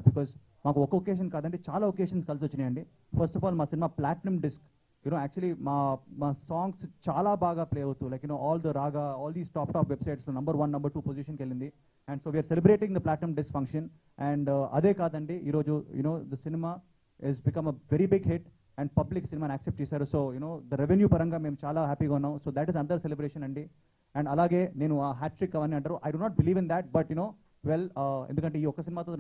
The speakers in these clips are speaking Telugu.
లాట్ బికాస్ మాకు ఒక ఒకేషన్ కాదండి, చాలా ఒకేషన్స్ కలిసి వచ్చినాయండి. ఫస్ట్ ఆఫ్ ఆల్ మా సినిమా ప్లాటినం డిస్క్, యాక్చువల్లీ మా సాంగ్స్ చాలా బాగా ప్లే అవుతూ like all the Raaga, all these top వెబ్సైట్స్లో నెంబర్ 1 నెంబర్ 2 పొజిషన్కి వెళ్ళింది. And so we are celebrating the platinum disc function. And అదే కాదండి, ఈరోజు the cinema is become a very big hit and public సినిమాని యాక్సెప్ట్ చేశారు. సో ద రెవెన్యూ పరంగా మేము చాలా హ్యాపీగా ఉన్నాం. So that is another celebration అండి. అండ్ అలాగే నేను ఆ హ్యాట్రిక్ అవన్నీ అంటారు, I do not believe in that, but well, ఎందుకంటే ఈ ఒక్క సినిమాతో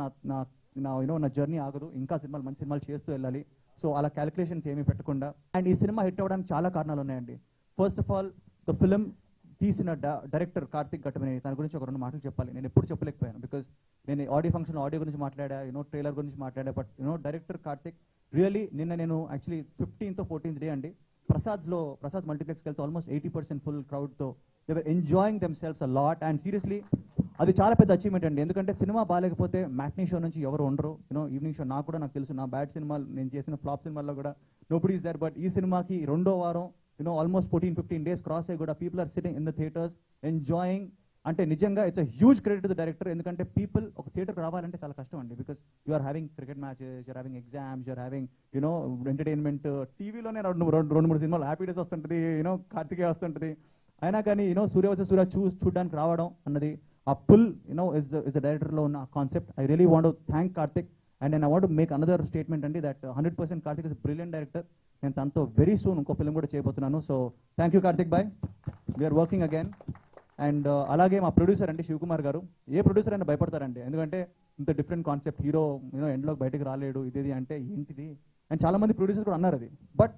నా జర్నీ ఆగదు, ఇంకా మంచి సినిమాలు చేస్తూ వెళ్ళాలి. సో అలా క్యాలిక్యులేషన్స్ ఏమీ పెట్టకుండా. అండ్ ఈ సినిమా హిట్ అవ్వడానికి చాలా కారణాలు ఉన్నాయండి. First of all the film తీసిన డైరెక్టర్ కార్తిక్ ఘట్టమనేని, దాని గురించి ఒక 2 మాటలు చెప్పాలి. నేను ఎప్పుడు చెప్పలేకపోయాను బికాజ్ నేను ఆడియో ఫంక్షన్లో ఆడియో గురించి మాట్లాడా, ట్రైలర్ గురించి మాట్లాడా. బట్ డైరెక్టర్ కార్తిక్ రియలీ నిన్న నేను యాక్చువల్లీ 15th 14th డే అండి ప్రసాద్ మల్టీప్లెక్స్కి వెళ్తే ఆల్మోస్ట్ 80% ఫుల్ క్రౌడ్తో they were enjoying themselves a lot. And seriously అది చాలా పెద్ద అచీవ్మెంట్ అండి. ఎందుకంటే సినిమా బాగాలేకపోతే మ్యాట్నీ షో నుంచి ఎవరు ఉండరు. ఈవినింగ్ షో నాకు తెలుసు, నా బ్యాడ్ సినిమాలు నేను చేసిన ఫ్లాప్ సినిమాల్లో కూడా నోబడీ ఈస్ దేర్. బట్ ఈ సినిమాకి 2వ వారం ఆల్మోస్ట్ 14-15 days క్రాస్ అయ్యి కూడా people are sitting in the theaters enjoying. అంటే నిజంగా it's a huge credit to the director. ఎందుకంటే పీపుల్ ఒక థియేటర్కి రావాలంటే చాలా కష్టం అండి. Because you are having cricket matches, you're having exams, you're having entertainment. టీవీలోనే 2-3 సినిమాలు హ్యాపీ డేస్ వస్తుంటుంది, కార్తికేయ వస్తుంటుంది. అయినా కానీ సూర్య వర్సెస్ సూర్య చూడడానికి రావడం అన్నది ఆ పుల్ ఇస్ ద డైరెక్టర్లో ఉన్న concept. I really want to thank Karthik. And నేను I want to make another statement అండి, that 100% Karthik is brilliant director. నేను తనతో వెరీ సూన్ ఇంకో ఫిల్మ్ కూడా చేయబోతున్నాను. So thank you Karthik boy, we are working again. And అలాగే మా ప్రొడ్యూసర్ అండి శివకుమార్ గారు. ఏ ప్రొడ్యూసర్ అయినా భయపడతారండి, ఎందుకంటే ఇంత డిఫరెంట్ కాన్సెప్ట్, హీరో ఎండ్లోకి బయటకు రాలేడు ఇది అంటే ఏంటిది. అండ్ చాలా మంది ప్రొడ్యూసర్స్ కూడా అన్నారు అది. బట్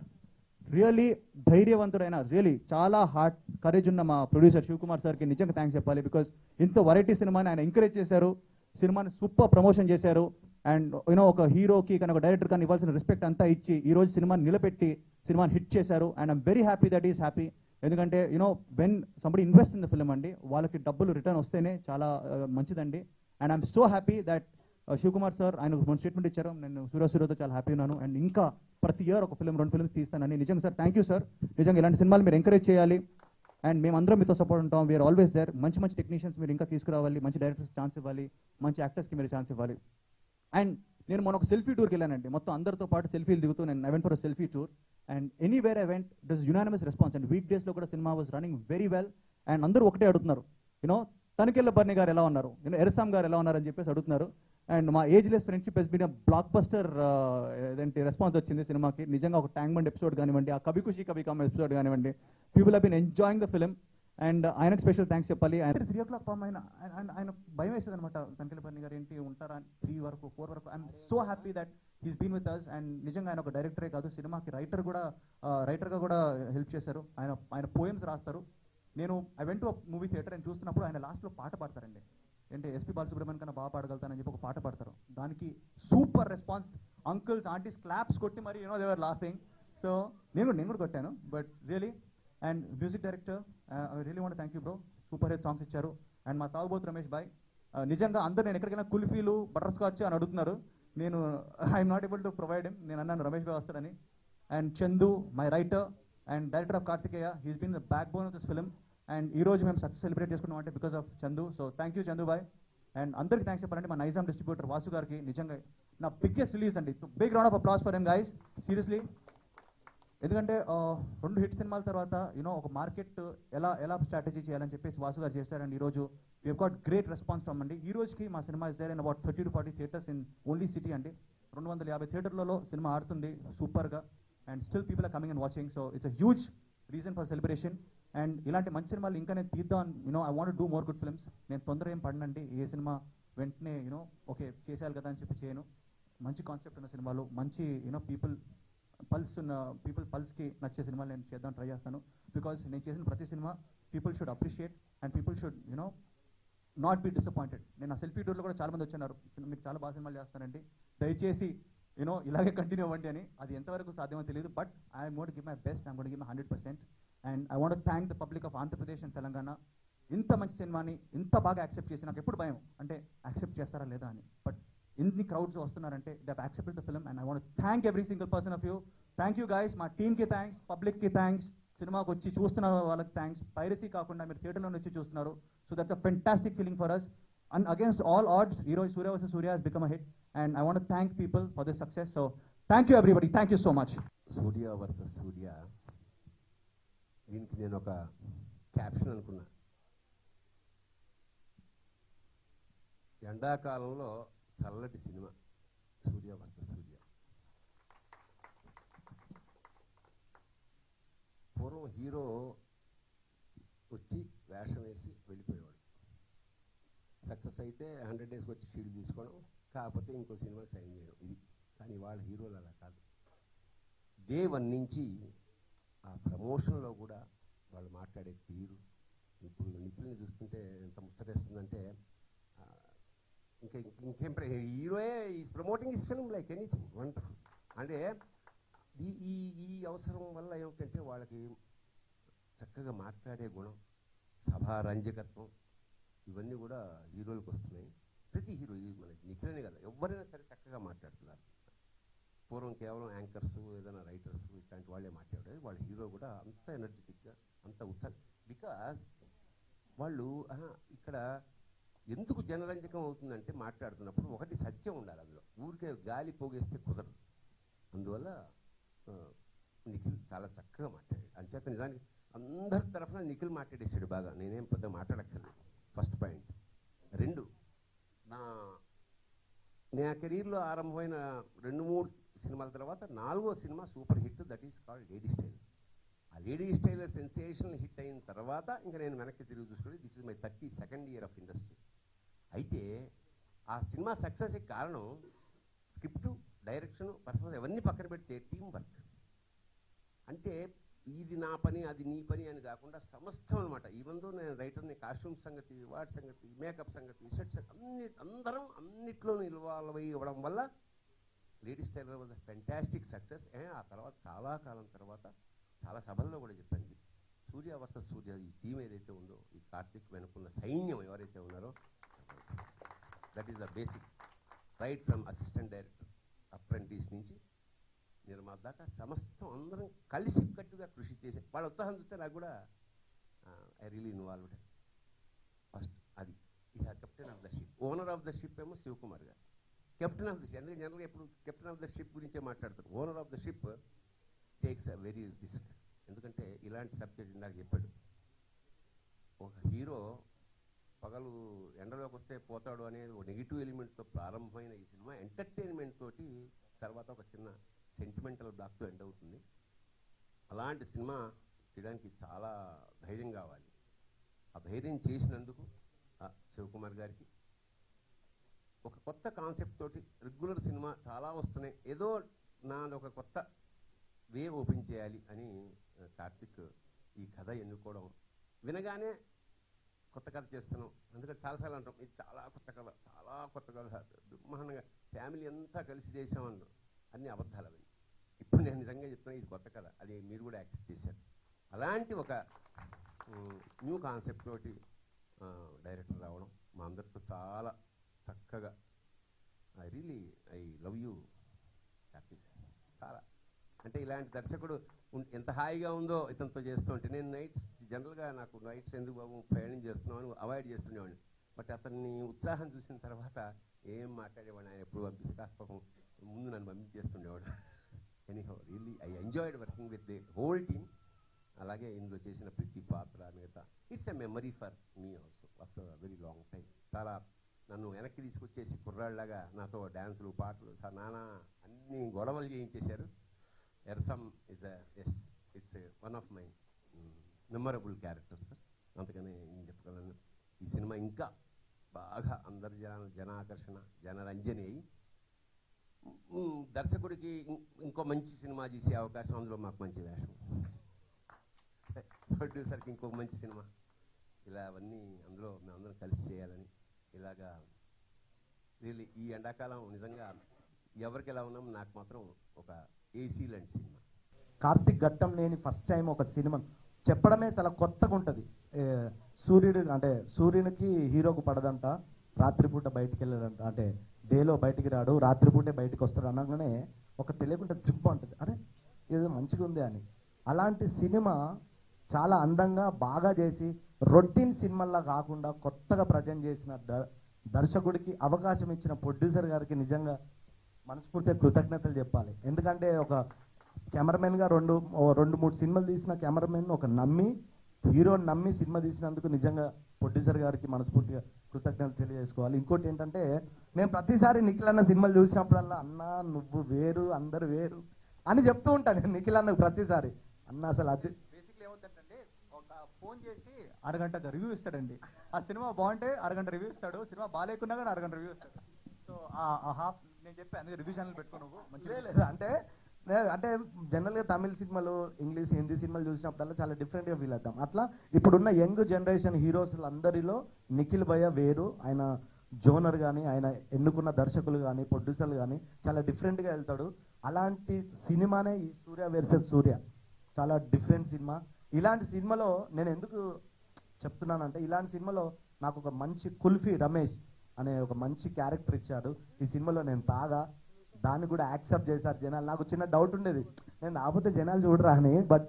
రియలీ ధైర్యవంతుడైన, రియలీ చాలా హార్ట్ కరేజ్ ఉన్న మా ప్రొడ్యూసర్ శివకుమార్ సార్కి నిజంగా థ్యాంక్స్ చెప్పాలి. బికాస్ ఇంత వెరైటీ సినిమాని ఆయన ఎంకరేజ్ చేశారు, సినిమాని సూపర్ ప్రమోషన్ చేశారు. అండ్ ఒక హీరోకి కానీ ఒక డైరెక్టర్ కానీ ఇవ్వాల్సిన రెస్పెక్ట్ అంతా ఇచ్చి ఈరోజు సినిమాని నిలబెట్టి సినిమాని హిట్ చేశారు. And I'm very happy that is happy. ఎందుకంటే when somebody invest in the film అండి, వాళ్ళకి డబ్బులు రిటర్న్ వస్తేనే చాలా మంచిదండి. And I'm so happy that Shivakumar sir ఆయన మన స్టేట్మెంట్ ఇచ్చారు. నేను సూర్యతో చాలా హ్యాపీ ఉన్నాను. అండ్ ఇంకా ప్రతి ఇయర్ ఒక ఫిల్మ్ 2 ఫిల్మ్స్ తీస్తానని. నిజంగా సార్ థ్యాంక్ యూ సార్. నిజంగా ఇలాంటి సినిమాలు మీరు ఎంకరేజ్ చేయాలి. అండ్ మేమందరం మీతో సపోర్ట్ ఉంటాం. We're always there. మంచి టెక్నీషియన్స్ మీరు ఇంకా తీసుకురావాలి, మంచి డైరెక్టర్స్ ఛాన్స్ ఇవ్వాలి, మంచి యాక్టర్స్కి మీరు ఛాన్స్ ఇవ్వాలి. అండ్ నేను మొన్న ఒక సెల్ఫీ టూర్కి వెళ్ళానండి, మొత్తం అందరితో పాటు సెల్ఫీలు దిగుతూ నేను I went for selfie tour. And anywhere I went it is unanimous response. And week డేస్లో కూడా cinema was running very well. And అందరూ ఒకటే అడుగుతున్నారు, తనికెళ్ళ బర్ని గారు ఎలా ఉన్నారు, ఎరసామ్ గారు ఎలా ఉన్నారు అని చెప్పేసి అడుగుతున్నారు. అండ్ మా ageless friendship has been blockbuster response వచ్చింది సినిమాకి. నిజంగా ఒక ట్యాంక్ బండ్ ఎపిసోడ్ కానివ్వండి, ఆ కభీ ఖుషీ కభీ గమ్ ఎపిసోడ్ కానివ్వండి, people have been enjoying the film. And ఆయనకు స్పెషల్ థ్యాంక్స్ చెప్పాలి. ఆయన 3 o'clock ఫామ్ ఆయన భయం వేసేది అనమాట, తనికెళ్ళ బర్ని గారు ఏంటి ఉంటారా 3 వరకు 4 వరకు. I'm so happy that he's been with us. And నిజంగా ఆయన ఒక డైరెక్టరే కాదు, సినిమాకి రైటర్గా కూడా హెల్ప్ చేశారు. ఆయన పోయమ్స్ రాస్తారు. I went to movie theatre అని చూస్తున్నప్పుడు ఆయన లాస్ట్లో పాట పాడతారండి. అంటే ఎస్పీ బాలసుబ్రహ్మణ్యం కన్నా బాగా పాడగలుగుతానని చెప్పి ఒక పాట పాడతారు. దానికి super response, uncles aunties claps కొట్టి మరి దే వర్ లాఫింగ్. సో నేను కూడా కొట్టాను. But really and music director I really want thank you bro, super hit songs ఇచ్చారు. అండ్ మా తాగుబోతు రమేష్ బాయ్, నిజంగా అందరూ నేను ఎక్కడికైనా కుల్ఫీలు బటర్ స్కాచ్ అని అడుగుతున్నారు, నేను I'm not able to provide him. నేను అన్నాను రమేష్ బాయ్ వస్తాడని. And Chandu my writer and director of Karthikeya, he's been the backbone of this film. And ఈ రోజు మేము సక్సెస్ సెలబ్రేట్ చేసుకున్నాం అంటే because of Chandu. So thank you Chandu బాయ్. అండ్ అందరికీ థ్యాంక్స్ చెప్పాలంటే మా నైజాం డిస్ట్రిబ్యూటర్ వాసు గారికి, నిజంగా నా బిగ్గెస్ట్ రిలీజ్ అండి. Big round of applause for him guys, seriously. ఎందుకంటే 2 హిట్ సినిమాల తర్వాత ఒక మార్కెట్ ఎలా స్ట్రాటజీ చేయాలని చెప్పేసి వాసు గారు చేశారండి. ఈరోజు we have got great response from అండి. ఈ రోజుకి మా సినిమా is there in about 30 to 40 theaters in only city అండి. 250 థియేటర్లలో సినిమా ఆడుతుంది సూపర్గా. And still people are coming and watching. So it's a huge reason for celebration. And ఇలాంటి మంచి సినిమాలు ఇంకా నేను తీద్దాం, I want do more good films. నేను తొందర ఏం పడినండి, ఏ సినిమా వెంటనే ఓకే చేసేయాలి కదా అని చెప్పి చేయను. మంచి కాన్సెప్ట్ ఉన్న సినిమాలు, మంచి పీపుల్ పల్స్కి నచ్చే సినిమాలు నేను చేద్దాం ట్రై చేస్తాను. బికాస్ నేను చేసిన ప్రతి సినిమా people should appreciate and people should not be disappointed. నేను ఆ సెల్ఫీ టూర్లో కూడా చాలా మంది వచ్చన్నారు, మీకు చాలా బాగా సినిమాలు చేస్తానండి, దయచేసి ఇలాగే కంటిన్యూ అవ్వండి అని. అది ఎంతవరకు సాధ్యమో తెలియదు, but I'm going to give my best, I'm going to give my 100%. And I want to thank the public of Andhra Pradesh and Telangana. ఇంత మంచి సినిమాని ఇంత బాగా యాక్సెప్ట్ చేసి, నాకు ఎప్పుడు భయం అంటే యాక్సెప్ట్ చేస్తారా లేదా అని, బట్ ఇన్ని క్రౌడ్స్ వస్తున్నారంటే they have accepted the film. And I want to thank every single person of you. Thank you guys. మా టీమ్కి థ్యాంక్స్, పబ్లిక్కి థ్యాంక్స్, సినిమాకి వచ్చి చూస్తున్న వాళ్ళకి థ్యాంక్స్. పైరసీ కాకుండా మీరు థియేటర్లో వచ్చి చూస్తున్నారు. So that's a fantastic feeling for us. and against all odds, Hero Surya vs. Surya has become a hit. And I want to thank people for this success. So thank you everybody. Thank you so much. Surya versus Surya, దీనికి నేను ఒక క్యాప్షన్ అనుకున్నా. ఎండాకాలంలో చల్లటి సినిమా సూర్య వర్సెస్ సూర్య. పూర్వం హీరో వచ్చి వేషం వేసి వెళ్ళిపోయేవాడు. సక్సెస్ అయితే 100 డేస్కి వచ్చి షీల్డ్ తీసుకోవడం, కాకపోతే ఇంకో సినిమా సైన్ చేయడం, ఇది. కానీ వాళ్ళ హీరోలు అలా కాదు. డే 1 నుంచి ఆ ప్రమోషన్లో కూడా వాళ్ళు మాట్లాడే తీరు, ఇప్పుడు నిఖిల్ని చూస్తుంటే ఎంత ముచ్చటేస్తుందంటే, ఇంకేం హీరోయే is promoting his film like anything wonderful. అంటే ఈ అవసరం వల్ల ఏమిటంటే వాళ్ళకి చక్కగా మాట్లాడే గుణం, సభారంజకత్వం, ఇవన్నీ కూడా హీరోలకు వస్తున్నాయి. ప్రతి హీరో, మన నిఖిలనే కదా, ఎవరైనా సరే చక్కగా మాట్లాడుతున్నారు. పూర్వం కేవలం యాంకర్స్, ఏదైనా రైటర్స్ ఇట్లాంటి వాళ్ళే మాట్లాడారు. వాళ్ళ హీరో కూడా అంత ఎనర్జెటిక్గా, అంత ఉత్సాహం. బికాజ్ వాళ్ళు ఇక్కడ ఎందుకు జనరంజకం అవుతుందంటే, మాట్లాడుతున్నప్పుడు ఒకటి సత్యం ఉండాలి అందులో, ఊరికే గాలి పోగేస్తే కుదరదు. అందువల్ల నిఖిల్ చాలా చక్కగా మాట్లాడాడు. అంచేత నిజానికి అందరి తరఫున నిఖిల్ మాట్లాడేసాడు బాగా. నేనేం పెద్ద మాట్లాడక్కర్లేదు. First point. 2, నా కెరీర్లో ఆరంభమైన 2-3 సినిమాల తర్వాత 4వ cinema super hit, that is called lady style. ఆ లేడీ స్టైల్ సెన్సేషనల్ హిట్ అయిన తర్వాత ఇంకా నేను వెనక్కి తిరిగి చూసుకుని, this is my 32nd year of industry. అయితే ఆ సినిమా సక్సెస్కి కారణం స్క్రిప్టు, డైరెక్షన్, పర్ఫార్మెన్స్ అవన్నీ పక్కన పెడితే టీం వర్క్. అంటే ఇది నా పని, అది నీ పని అని కాకుండా సమస్తం అనమాట. ఈవెందో నేను రైటర్ని, కాస్ట్యూమ్ సంగతి, వాటి సంగతి, మేకప్ సంగతి, సెట్ అందరం అన్నిట్లోనూ ఇన్వాల్వ్ ఇవ్వడం వల్ల lady style was a fantastic success. ఆ తర్వాత చాలా కాలం తర్వాత చాలా సభల్లో కూడా చెప్పాను, సూర్య వర్సెస్ సూర్య ఈ టీం ఏదైతే ఉందో, ఈ కార్తిక్ వెనుకున్న సైన్యం ఎవరైతే ఉన్నారో, that is the basic. Right from assistant director, apprentice నుంచి నిర్మాత దాకా సమస్తం అందరం కలిసి కట్టుగా కృషి చేసే వాళ్ళ ఉత్సాహం చూస్తే నాకు కూడా ఐ రియలీ ఇన్వాల్వ్డ్. ఫస్ట్ అది. ఇక captain of the ship, owner of the ship ఏమో శివకుమార్ గారు. కెప్టెన్ ఆఫ్ ద షిప్, ఎందుకంటే జనరల్గా ఎప్పుడు కెప్టెన్ ఆఫ్ ద షిప్ గురించే మాట్లాడతారు. Owner of the ship takes a very risk. ఎందుకంటే ఇలాంటి సబ్జెక్ట్ ఇందాక చెప్పాడు, ఒక హీరో పగలు ఎండలోకి వస్తే పోతాడు అనేది ఒక నెగిటివ్ ఎలిమెంట్తో ప్రారంభమైన ఈ సినిమా ఎంటర్టైన్మెంట్ తోటి తర్వాత ఒక చిన్న సెంటిమెంటల్ బ్లాక్తో ఎండ్ అవుతుంది. అలాంటి సినిమా చేయడానికి చాలా ధైర్యం కావాలి. ఆ ధైర్యం చేసినందుకు శివకుమార్ గారికి, ఒక కొత్త కాన్సెప్ట్ తోటి రెగ్యులర్ సినిమా చాలా వస్తున్నాయి, ఏదో నాది ఒక కొత్త వే ఓపెన్ చేయాలి అని కార్తిక్ ఈ కథ ఎన్నుకోవడం, వినగానే కొత్త కథ చేస్తున్నాం. ఎందుకంటే చాలాసార్లు అంటాం, ఇది చాలా కొత్త కథ, చాలా కొత్త కథ, బ్రహ్మాండంగా ఫ్యామిలీ అంతా కలిసి చేసామన్నారు. అన్ని అబద్ధాలు అవి. ఇప్పుడు నేను నిజంగా చెప్తున్నా, ఇది కొత్త కథ, అది మీరు కూడా యాక్సెప్ట్ చేశారు. అలాంటి ఒక న్యూ కాన్సెప్ట్ తోటి డైరెక్టర్ రావడం మా అందరితో చాలా చక్కగా, ఐ లవ్ యూ కార్తిక్. చాలా అంటే ఇలాంటి దర్శకుడు ఎంత హాయిగా ఉందో ఇతనితో చేస్తుంటే. నేను నైట్స్ జనరల్గా నాకు నైట్స్ ఎందుకు బాబు ప్రయాణం చేస్తున్నామని అవాయిడ్ చేస్తుండేవాడిని. బట్ అతన్ని ఉత్సాహం చూసిన తర్వాత ఏం మాట్లాడేవాడిని, ఆయన ఎప్పుడు పంపిస్తే పాపం ముందు నన్ను పంపించేస్తుండేవాడు. Anyhow really I enjoyed working with the whole team. అలాగే ఇందులో చేసిన ప్రతి పాత్ర మిగతా it's a memory for me also after very long time. చాలా నన్ను వెనక్కి తీసుకొచ్చేసి కుర్రాళ్ళలాగా నాతో డ్యాన్సులు, పాటలు, నానా అన్ని గొడవలు చేయించేశారు. ఎర్సమ్ is it's one of my memorable characters. అందుకని నేను చెప్పగలను, ఈ సినిమా ఇంకా బాగా అందరి జనాకర్షణ, జనరంజని అయ్యి దర్శకుడికి ఇంకో మంచి సినిమా చేసే అవకాశం, అందులో మాకు మంచి వేషం, ప్రొడ్యూసర్కి ఇంకో మంచి సినిమా, ఇలా అవన్నీ అందులో మేమందరం కలిసి చేయాలని. ఇలాగా రియల్లీ ఈ ఎండాకాలం నిజంగా ఎవరికి ఎలా ఉన్నాం, నాకు మాత్రం ఒక ఏసీ లాంటి సినిమా. కార్తిక్ ఘట్టం లేని ఫస్ట్ టైం ఒక సినిమా చెప్పడమే చాలా కొత్తగా ఉంటుంది. సూర్యుడు అంటే సూర్యునికి హీరోకు పడదంట, రాత్రిపూట బయటికి వెళ్ళాడంట, అంటే డేలో బయటికి రాడు, రాత్రిపూటే బయటికి వస్తాడు అనగానే ఒక తెలియకుండా జిప్ ఉంటుంది, అరే ఏదో మంచిగా ఉంది అని. అలాంటి సినిమా చాలా అందంగా బాగా చేసి రొటీన్ సినిమాల్లా కాకుండా కొత్తగా ప్రజెంట్ చేసిన దర్శకుడికి అవకాశం ఇచ్చిన ప్రొడ్యూసర్ గారికి నిజంగా మనస్ఫూర్తిగా కృతజ్ఞతలు చెప్పాలి. ఎందుకంటే ఒక కెమెరామెన్గా రెండు మూడు సినిమాలు తీసిన కెమెరామెన్ ఒక నమ్మి హీరోని నమ్మి సినిమా తీసినందుకు నిజంగా ప్రొడ్యూసర్ గారికి మనస్ఫూర్తిగా కృతజ్ఞతలు తెలియజేసుకోవాలి. ఇంకోటి ఏంటంటే నేను ప్రతిసారి నిఖిల్ అన్న సినిమాలు చూసినప్పుడల్లా అన్నా నువ్వు వేరు అందరు వేరు అని చెప్తూ ఉంటాను నేను నిఖిల్ అన్నకు ప్రతిసారి. అన్న అసలు అది బేసిక్లీ ఏమవుతుందంటే ఒక ఫోన్ చేసి అరగంట రివ్యూ ఇస్తాడండి. ఆ సినిమా బాగుంటే అరగంట రివ్యూ ఇస్తాడు, సినిమా బాగాలేకున్నా కానీ అరగంట రివ్యూ ఇస్తాడు. సో ఆ హాఫ్ నేను చెప్పి అందుకే రివ్యూ ఛానల్ పెట్టుకో నువ్వు మంచిగా లేదు అంటే జనరల్గా తమిళ సినిమాలు ఇంగ్లీష్ హిందీ సినిమాలు చూసినప్పుడల్లా చాలా డిఫరెంట్గా ఫీల్ అవుతాం. అట్లా ఇప్పుడున్న యంగ్ జనరేషన్ హీరోస్ అందరిలో నిఖిల్ భయ్య వేరు. ఆయన జోనర్ కానీ ఆయన ఎన్నుకున్న దర్శకులు కానీ ప్రొడ్యూసర్లు కానీ చాలా డిఫరెంట్గా వెళ్తాడు. అలాంటి సినిమానే ఈ సూర్య వర్సెస్ సూర్య, చాలా డిఫరెంట్ సినిమా. ఇలాంటి సినిమాలో నేను ఎందుకు చెప్తున్నానంటే ఇలాంటి సినిమాలో నాకు ఒక మంచి కుల్ఫీ రమేష్ అనే ఒక మంచి క్యారెక్టర్ ఇచ్చాడు. ఈ సినిమాలో నేను దాన్ని కూడా యాక్సెప్ట్ చేశారు జనాలు. నాకు చిన్న డౌట్ ఉండేది నేను ఆపోతే జనాలు చూడరా అని, బట్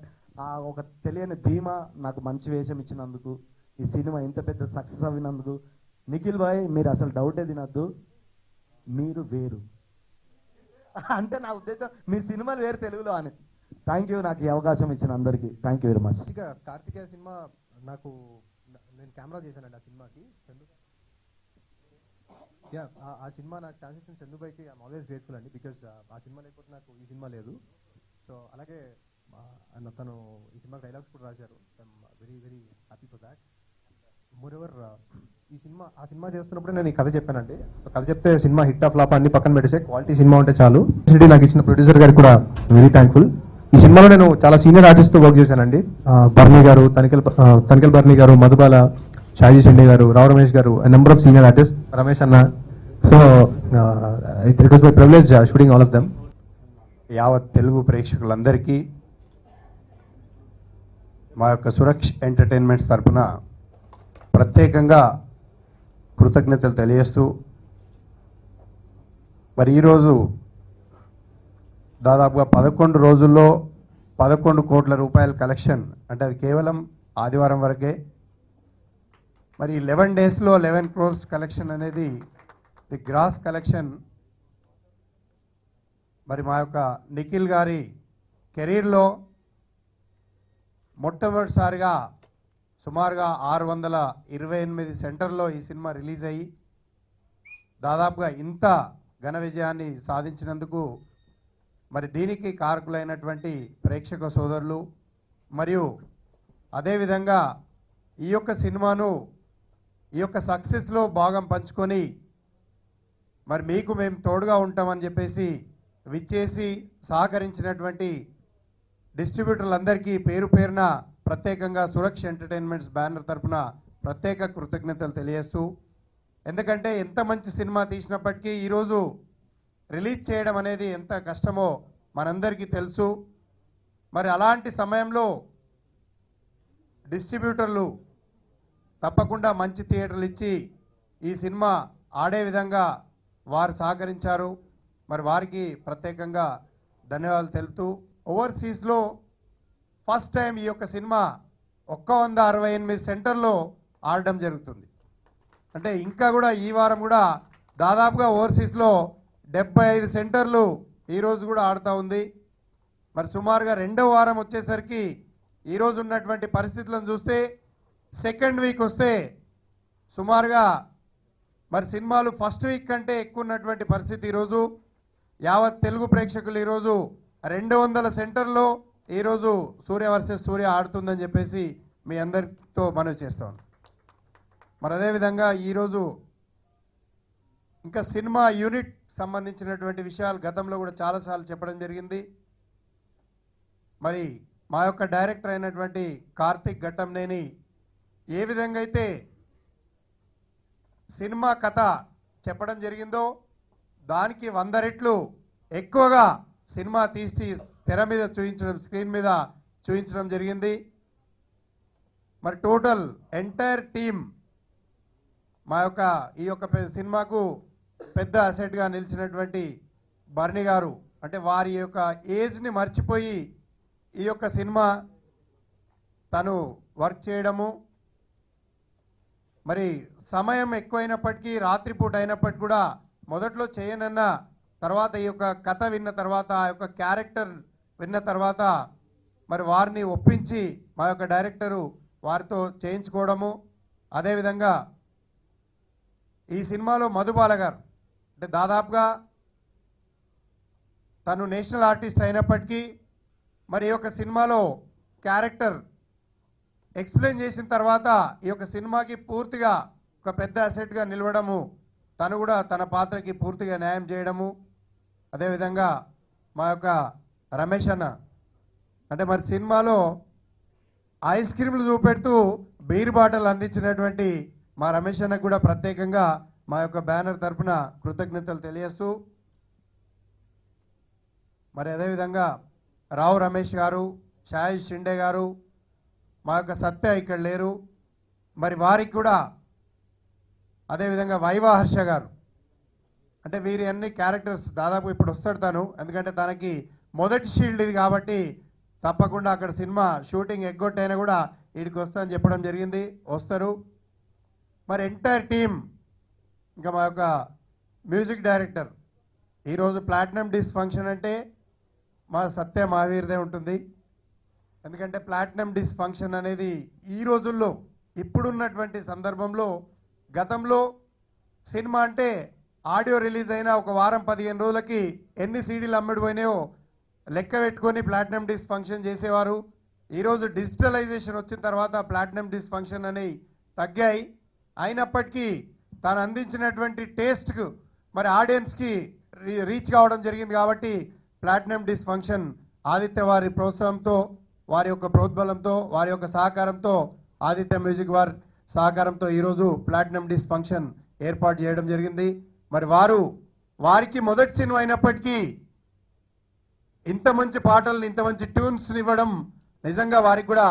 ఒక తెలియని ధీమా నాకు మంచి వేషం ఇచ్చినందుకు, ఈ సినిమా ఇంత పెద్ద సక్సెస్ అవినందుకు నిఖిల్ భాయ్ మీరు అసలు డౌటే తినద్దు, మీరు వేరు అంటే నా ఉద్దేశం మీ సినిమాలు వేరు తెలుగులో అని. థ్యాంక్ యూ నాకు ఈ అవకాశం ఇచ్చిన అందరికీ థ్యాంక్ యూ వెరీ మచ్. ఇక కార్తికేయ సినిమా నాకు నేను కెమెరా చేశానండి ఆ సినిమాకి. ఆ సినిమా నాకు ఛాన్స్ ఇచ్చిన చందు బైకి ఐఎమ్ ఆల్వేస్ గ్రేట్ఫుల్ అండి, బికాజ్ ఆ సినిమా లేకపోతే నాకు ఈ సినిమా లేదు. సో అలాగే తను ఈ సినిమా డైలాగ్స్ కూడా రాశారు. I'm very very happy for that. More ever ఆ సినిమా చేస్తున్నప్పుడు నేను ఈ కథ చెప్పానండి. సో కథ చెప్తే సినిమా హిట్ ఆఫ్ లాప్ అన్ని పక్కన పెట్టేసే క్వాలిటీ సినిమా ఉంటే చాలు. నాకు ఇచ్చిన ప్రొడ్యూసర్ గారికి కూడా వెరీ థ్యాంక్ఫుల్. ఈ సినిమాలో నేను చాలా సీనియర్ ఆర్టిస్ట్తో వర్క్ చేశానండి. బర్నీ గారు, తనికెల్ బర్నీ గారు, మధుబాల, షాజీ షెండే గారు, రావు రమేష్ గారు, number of senior artist, Ramesh అన్న. So it was my privilege shooting all of them. యావత్ తెలుగు ప్రేక్షకులందరికీ మా యొక్క సురక్ష్ ఎంటర్టైన్మెంట్స్ తరఫున ప్రత్యేకంగా కృతజ్ఞతలు తెలియజేస్తూ, మరి ఈరోజు దాదాపుగా 11 రోజుల్లో 11 కోట్ల రూపాయల కలెక్షన్, అంటే అది కేవలం ఆదివారం వరకే. మరి 11 డేస్లో 11 crores కలెక్షన్ అనేది ది గ్రాస్ కలెక్షన్. మరి మా యొక్క నిఖిల్ గారి కెరీర్లో మొట్టమొదటిసారిగా సుమారుగా 628 సెంటర్లో ఈ సినిమా రిలీజ్ అయ్యి దాదాపుగా ఇంత ఘన విజయాన్ని సాధించినందుకు మరి దీనికి కారకులైనటువంటి ప్రేక్షక సోదరులు మరియు అదేవిధంగా ఈ యొక్క సినిమాను ఈ యొక్క సక్సెస్లో భాగం పంచుకొని మరి మీకు మేము తోడుగా ఉంటామని చెప్పేసి విచ్చేసి సహకరించినటువంటి డిస్ట్రిబ్యూటర్లందరికీ పేరు పేరున ప్రత్యేకంగా సురక్ష ఎంటర్టైన్మెంట్స్ బ్యానర్ తరఫున ప్రత్యేక కృతజ్ఞతలు తెలియజేస్తూ, ఎందుకంటే ఎంత మంచి సినిమా తీసినప్పటికీ ఈరోజు రిలీజ్ చేయడం అనేది ఎంత కష్టమో మనందరికీ తెలుసు. మరి అలాంటి సమయంలో డిస్ట్రిబ్యూటర్లు తప్పకుండా మంచి థియేటర్లు ఇచ్చి ఈ సినిమా ఆడే విధంగా వారు సహకరించారు. మరి వారికి ప్రత్యేకంగా ధన్యవాదాలు తెలుపుతూ, ఓవర్సీస్లో ఫస్ట్ టైం ఈ యొక్క సినిమా 168 సెంటర్లో ఆడడం జరుగుతుంది. అంటే ఇంకా కూడా ఈ వారం కూడా దాదాపుగా ఓవర్సీస్లో 75 సెంటర్లు ఈరోజు కూడా ఆడుతూ ఉంది. మరి సుమారుగా 2వ వారం వచ్చేసరికి ఈరోజు ఉన్నటువంటి పరిస్థితులను చూస్తే సెకండ్ వీక్ వస్తే సుమారుగా మరి సినిమాలు ఫస్ట్ వీక్ కంటే ఎక్కువ ఉన్నటువంటి పరిస్థితి. ఈరోజు యావత్ తెలుగు ప్రేక్షకులు ఈరోజు 200 సెంటర్లో ఈరోజు సూర్య వర్సెస్ సూర్య ఆడుతుందని చెప్పేసి మీ అందరితో మనవి చేస్తాను. మరి అదేవిధంగా ఈరోజు ఇంకా సినిమా యూనిట్ సంబంధించినటువంటి విషయాలు గతంలో కూడా చాలాసార్లు చెప్పడం జరిగింది. మరి మా యొక్క డైరెక్టర్ అయినటువంటి కార్తిక్ ఘట్టంనేని ఏ విధంగా అయితే సినిమా కథ చెప్పడం జరిగిందో దానికి 100 రెట్లు ఎక్కువగా సినిమా తీసి తెర మీద చూపించడం, స్క్రీన్ మీద చూపించడం జరిగింది. మరి టోటల్ ఎంటైర్ టీమ్ మా యొక్క ఈ యొక్క సినిమాకు పెద్ద అసెట్గా నిలిచినటువంటి బర్నీ గారు, అంటే వారి యొక్క ఏజ్ని మర్చిపోయి ఈ యొక్క సినిమా తను వర్క్ చేయడము, మరి సమయం ఎక్కువైనప్పటికీ రాత్రిపూట అయినప్పటికీ కూడా మొదట్లో చేయనన్న తర్వాత ఈ యొక్క కథ విన్న తర్వాత ఆ యొక్క క్యారెక్టర్ విన్న తర్వాత మరి వారిని ఒప్పించి మా యొక్క డైరెక్టరు వారితో చేయించుకోవడము, అదేవిధంగా ఈ సినిమాలో మధుబాల గారు అంటే దాదాపుగా తను నేషనల్ ఆర్టిస్ట్ అయినప్పటికీ మరి ఈ యొక్క సినిమాలో క్యారెక్టర్ ఎక్స్ప్లెయిన్ చేసిన తర్వాత ఈ యొక్క సినిమాకి పూర్తిగా ఒక పెద్ద అసెట్గా నిలవడము, తను కూడా తన పాత్రకి పూర్తిగా న్యాయం చేయడము, అదేవిధంగా మా యొక్క రమేష్ అన్న అంటే మరి సినిమాలో ఐస్ క్రీమ్లు చూపెడుతూ బీర్ బాటిల్ అందించినటువంటి మా రమేష్ అన్నకు కూడా ప్రత్యేకంగా మా యొక్క బ్యానర్ తరఫున కృతజ్ఞతలు తెలియజేస్తూ, మరి అదేవిధంగా రావు రమేష్ గారు, షాయి షిండే గారు, మా యొక్క సత్య ఇక్కడ లేరు, మరి వారికి కూడా అదేవిధంగా వైవా హర్ష గారు అంటే వీరి అన్ని క్యారెక్టర్స్ దాదాపు ఇప్పుడు వస్తాడు తను, ఎందుకంటే తనకి మొదటి షీల్డ్ ఇది కాబట్టి తప్పకుండా అక్కడ సినిమా షూటింగ్ ఎగ్గొట్టైనా కూడా వీడికి వస్తానని చెప్పడం జరిగింది, వస్తారు. మరి ఎంటైర్ టీమ్, ఇంకా మా యొక్క మ్యూజిక్ డైరెక్టర్, ఈరోజు ప్లాటినం డిస్క్ ఫంక్షన్ అంటే మా సత్య మహావీర్దే ఉంటుంది. ఎందుకంటే ప్లాటినం డిస్క్ ఫంక్షన్ అనేది ఈ రోజుల్లో ఇప్పుడున్నటువంటి సందర్భంలో, గతంలో సినిమా అంటే ఆడియో రిలీజ్ అయిన ఒక వారం 15 రోజులకి ఎన్ని సీడీలు అమ్ముడుపోయినాయో లెక్క పెట్టుకొని ప్లాటినం డిస్క్ ఫంక్షన్ చేసేవారు. ఈరోజు డిజిటలైజేషన్ వచ్చిన తర్వాత ప్లాటినం డిస్క్ ఫంక్షన్ అనేవి తగ్గాయి. అయినప్పటికీ తాను అందించినటువంటి టేస్ట్కు మరి ఆడియన్స్కి రీచ్ కావడం జరిగింది కాబట్టి ప్లాటినం డిస్క్ ఫంక్షన్ ఆదిత్య వారి ప్రోత్సాహంతో, వారి యొక్క ప్రోద్బలంతో, వారి యొక్క సహకారంతో, ఆదిత్య మ్యూజిక్ వారి సహకారంతో ఈరోజు ప్లాటినం డిస్క్ ఫంక్షన్ ఏర్పాటు చేయడం జరిగింది. మరి వారికి మొదటి సినిమా అయినప్పటికీ ఇంత మంచి పాటలను, ఇంత మంచి ట్యూన్స్ని ఇవ్వడం నిజంగా వారికి కూడా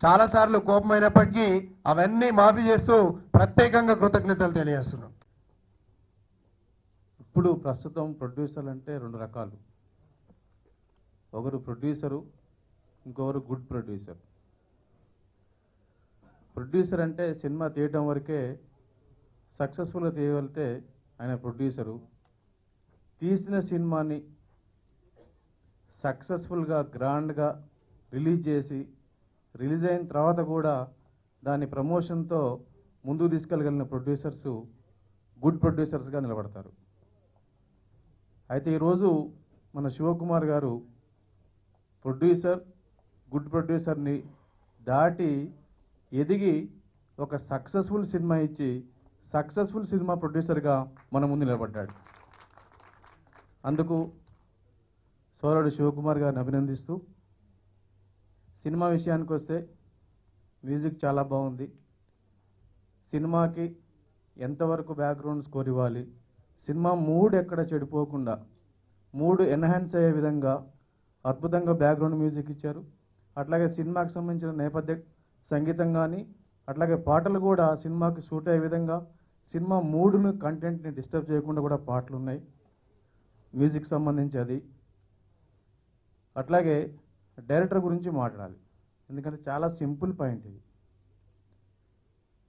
చాలాసార్లు కోపమైనప్పటికీ అవన్నీ మాఫీ చేస్తూ ప్రత్యేకంగా కృతజ్ఞతలు తెలియజేస్తున్నాం. ఇప్పుడు ప్రస్తుతం ప్రొడ్యూసర్లు అంటే 2 రకాలు, ఒకరు ప్రొడ్యూసరు, ఇంకొకరు గుడ్ ప్రొడ్యూసర్. ప్రొడ్యూసర్ అంటే సినిమా తీయటం వరకే సక్సెస్ఫుల్గా తీయగలిగితే ఆయన ప్రొడ్యూసరు. తీసిన సినిమాని సక్సెస్ఫుల్గా గ్రాండ్గా రిలీజ్ చేసి, రిలీజ్ అయిన తర్వాత కూడా దాని ప్రమోషన్తో ముందుకు తీసుకెళ్ళగలిగిన ప్రొడ్యూసర్సు గుడ్ ప్రొడ్యూసర్స్గా నిలబడతారు. అయితే ఈరోజు మన శివకుమార్ గారు ప్రొడ్యూసర్, గుడ్ ప్రొడ్యూసర్ని దాటి ఎదిగి ఒక సక్సెస్ఫుల్ సినిమా ఇచ్చి సక్సెస్ఫుల్ సినిమా ప్రొడ్యూసర్గా మన ముందు నిలబడ్డాడు. అందుకు సోదరుడు శివకుమార్ గారిని అభినందిస్తూ, సినిమా విషయానికి వస్తే మ్యూజిక్ చాలా బాగుంది. సినిమాకి ఎంతవరకు బ్యాక్గ్రౌండ్ స్కోర్ ఇవ్వాలి, సినిమా మూడ్ ఎక్కడ చెడిపోకుండా మూడ్ ఎన్హాన్స్ అయ్యే విధంగా అద్భుతంగా బ్యాక్గ్రౌండ్ మ్యూజిక్ ఇచ్చారు. అట్లాగే సినిమాకి సంబంధించిన నేపథ్య సంగీతం కానీ, అట్లాగే పాటలు కూడా సినిమాకి సూట్ అయ్యే విధంగా, సినిమా మూడ్ను, కంటెంట్ని డిస్టర్బ్ చేయకుండా కూడా పాటలు ఉన్నాయి మ్యూజిక్ సంబంధించి. అది అట్లాగే డైరెక్టర్ గురించి మాట్లాడాలి, ఎందుకంటే చాలా సింపుల్ పాయింట్ ఇది.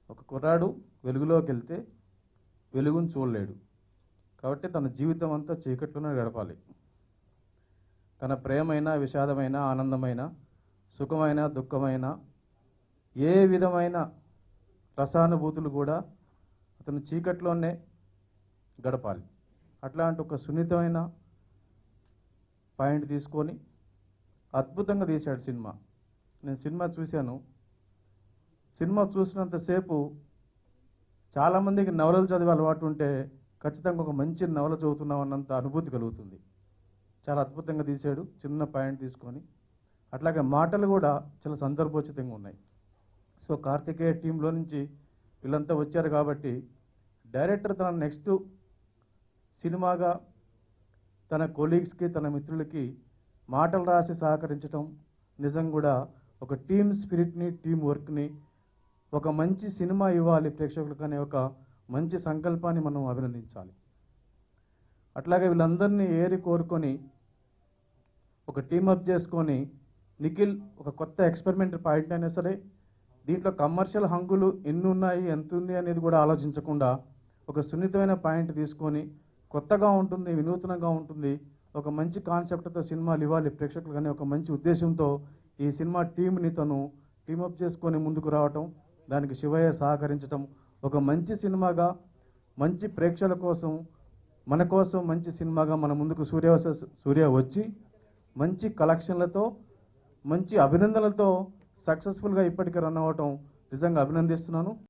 ఒక కుర్రాడు వెలుగులోకి వెళ్తే వెలుగును చూడలేడు కాబట్టి తన జీవితం అంతా చీకట్లోనే గడపాలి. తన ప్రేమైన, విషాదమైన, ఆనందమైన, సుఖమైన, దుఃఖమైన, ఏ విధమైన రసానుభూతులు కూడా అతను చీకట్లోనే గడపాలి. అట్లాంటి ఒక సున్నితమైన పాయింట్ తీసుకొని అద్భుతంగా తీశాడు సినిమా. నేను సినిమా చూశాను. సినిమా చూసినంతసేపు చాలామందికి నవలలు చదివే అలవాటు ఉంటే ఖచ్చితంగా ఒక మంచి నవల చదువుతున్నాం అన్నంత అనుభూతి కలుగుతుంది. చాలా అద్భుతంగా తీశాడు, చిన్న పాయింట్ తీసుకొని. అట్లాగే మాటలు కూడా చాలా సందర్భోచితంగా ఉన్నాయి. సో కార్తికేయ టీంలో నుంచి వీళ్ళంతా వచ్చారు కాబట్టి డైరెక్టర్ తన నెక్స్ట్ సినిమాగా తన కొలీగ్స్కి, తన మిత్రులకి మాటలు రాసి సహకరించడం నిజం కూడా ఒక టీమ్ స్పిరిట్ని, టీం వర్క్ని, ఒక మంచి సినిమా ఇవ్వాలి ప్రేక్షకులకు అనే ఒక మంచి సంకల్పాన్ని మనం అభినందించాలి. అట్లాగే వీళ్ళందరినీ ఏరి కోరుకొని ఒక టీమప్ చేసుకొని నిఖిల్ ఒక కొత్త ఎక్స్పెరిమెంట్ పాయింట్ అయినా సరే దీంట్లో కమర్షియల్ హంగులు ఎన్ని ఉన్నాయి, ఎంత ఉంది అనేది కూడా ఆలోచించకుండా ఒక సున్నితమైన పాయింట్ తీసుకొని కొత్తగా ఉంటుంది, వినూత్నంగా ఉంటుంది, ఒక మంచి కాన్సెప్ట్తో సినిమాలు ఇవ్వాలి ప్రేక్షకులు కానీ ఒక మంచి ఉద్దేశంతో ఈ సినిమా టీంని తను టీమప్ చేసుకొని ముందుకు రావటం, దానికి శివయ్య సహకరించటం, ఒక మంచి సినిమాగా మంచి ప్రేక్షకుల కోసం మన కోసం మంచి సినిమాగా మన ముందుకు సూర్య వచ్చి మంచి కలెక్షన్లతో మంచి అభినందనలతో సక్సెస్ఫుల్గా ఇప్పటికే రన్ అవ్వటం నిజంగా అభినందిస్తున్నాను.